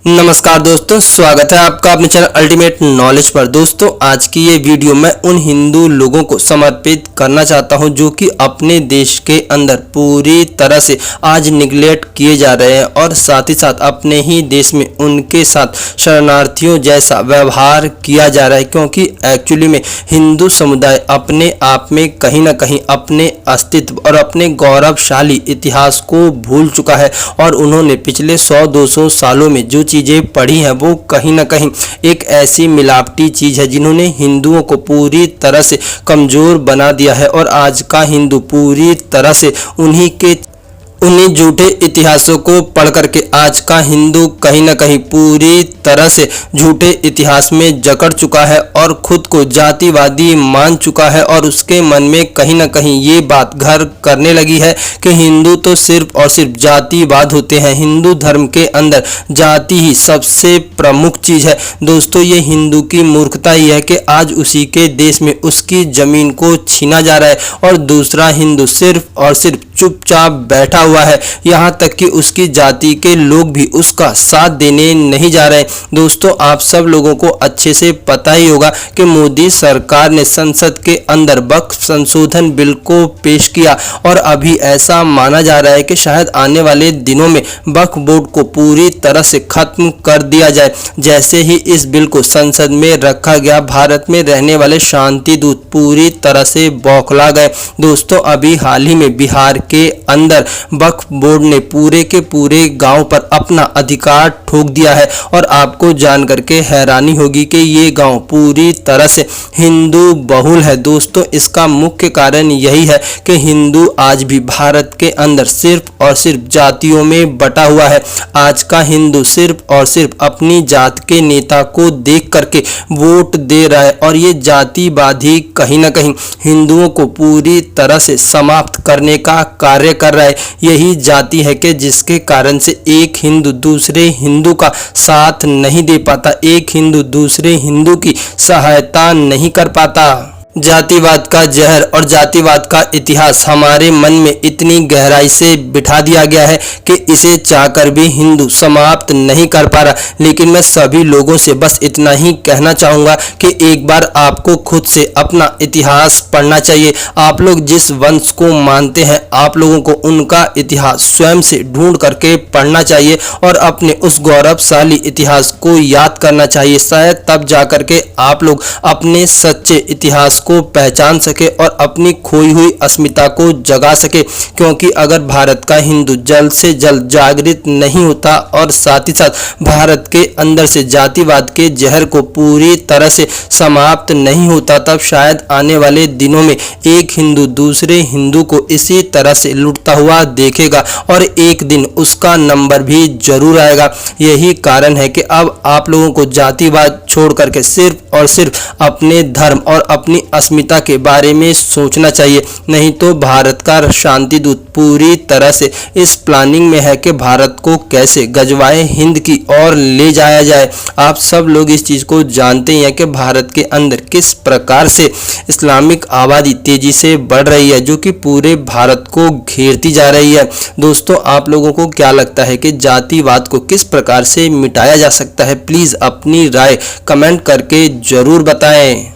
नमस्कार दोस्तों, स्वागत है आपका अपने चैनल अल्टीमेट नॉलेज पर। दोस्तों, आज की ये वीडियो मैं उन हिंदू लोगों को समर्पित करना चाहता हूं जो कि अपने देश के अंदर पूरी तरह से आज निगलेक्ट किए जा रहे हैं और साथ ही साथ अपने ही देश में उनके साथ शरणार्थियों जैसा व्यवहार किया जा रहा है, क्योंकि एक्चुअली में हिंदू समुदाय अपने आप में कहीं ना कहीं अपने अस्तित्व और अपने गौरवशाली इतिहास को भूल चुका है और उन्होंने पिछले 100-200 सालों में जो चीजें पढ़ी हैं वो कहीं ना कहीं एक ऐसी मिलावटी चीज है जिन्होंने हिंदुओं को पूरी तरह से कमजोर बना दिया है। और आज का हिंदू पूरी तरह से उन्हीं झूठे इतिहासों को पढ़ करके आज का हिंदू कहीं ना कहीं पूरी तरह से झूठे इतिहास में जकड़ चुका है और खुद को जातिवादी मान चुका है और उसके मन में कहीं ना कहीं ये बात घर करने लगी है कि हिंदू तो सिर्फ और सिर्फ जातिवाद होते हैं। हिंदू धर्म के अंदर जाति ही सबसे प्रमुख चीज है। दोस्तों, ये हिंदू की मूर्खता ही है कि आज उसी के देश में उसकी जमीन को छीना जा रहा है और दूसरा हिंदू सिर्फ और सिर्फ चुपचाप बैठा हुआ है। यहाँ तक कि उसकी जाति के लोग भी उसका साथ देने नहीं जा रहे। दोस्तों, आप सब लोगों को अच्छे से पता ही होगा कि मोदी सरकार ने संसद के अंदर वक्फ संशोधन बिल को पेश किया और अभी ऐसा माना जा रहा है कि शायद आने वाले दिनों में वक्फ बोर्ड को पूरी तरह से खत्म कर दिया जाए। जैसे ही इस बिल को संसद में रखा गया, भारत में रहने वाले शांति दूत पूरी तरह से बौखला गए। दोस्तों, अभी हाल ही में बिहार के अंदर वक्फ बोर्ड ने पूरे के पूरे गांव पर अपना अधिकार ठोक दिया है और आपको जान करके हैरानी होगी कि ये गांव पूरी तरह से हिंदू बहुल है। दोस्तों, इसका मुख्य कारण यही है कि हिंदू आज भी भारत के अंदर सिर्फ और सिर्फ जातियों में बटा हुआ है। आज का हिंदू सिर्फ और सिर्फ अपनी जात के नेता को देख करके वोट दे रहा है और ये जातिवाद ही कहीं ना कहीं हिंदुओं को पूरी तरह से समाप्त करने का कार्य कर रहा है। यही जाति है कि जिसके कारण से एक हिंदू दूसरे हिंदू का साथ नहीं दे पाता, एक हिंदू दूसरे हिंदू की सहायता नहीं कर पाता। जातिवाद का जहर और जातिवाद का इतिहास हमारे मन में इतनी गहराई से बिठा दिया गया है कि इसे चाहकर भी हिंदू समाप्त नहीं कर पा रहा। लेकिन मैं सभी लोगों से बस इतना ही कहना चाहूँगा कि एक बार आपको खुद से अपना इतिहास पढ़ना चाहिए। आप लोग जिस वंश को मानते हैं, आप लोगों को उनका इतिहास स्वयं से ढूंढ करके पढ़ना चाहिए और अपने उस गौरवशाली इतिहास को याद करना चाहिए। शायद तब जाकर के आप लोग अपने सच्चे इतिहास को पहचान सके और अपनी खोई हुई अस्मिता को जगा सके। क्योंकि अगर भारत का हिंदू जल्द से जल्द जागृत नहीं होता और साथ ही साथ भारत के अंदर से जातिवाद के जहर को पूरी तरह से समाप्त नहीं होता, तब शायद आने वाले दिनों में एक हिंदू दूसरे हिंदू को इसी तरह से लूटता हुआ देखेगा और एक दिन उसका नंबर भी जरूर आएगा। यही कारण है कि अब आप लोगों को जातिवाद छोड़ करके सिर्फ और सिर्फ अपने धर्म और अपनी अस्मिता के बारे में सोचना चाहिए। नहीं तो भारत का शांति दूत पूरी तरह से इस प्लानिंग में है कि भारत को कैसे गजवाए हिंद की ओर ले जाया जाए। आप सब लोग इस चीज को जानते हैं कि भारत के अंदर किस प्रकार से इस्लामिक आबादी तेजी से बढ़ रही है, जो कि पूरे भारत को घेरती जा रही है। दोस्तों, आप लोगों को क्या लगता है कि जातिवाद को किस प्रकार से मिटाया जा सकता है? प्लीज अपनी राय कमेंट करके जरूर बताएं।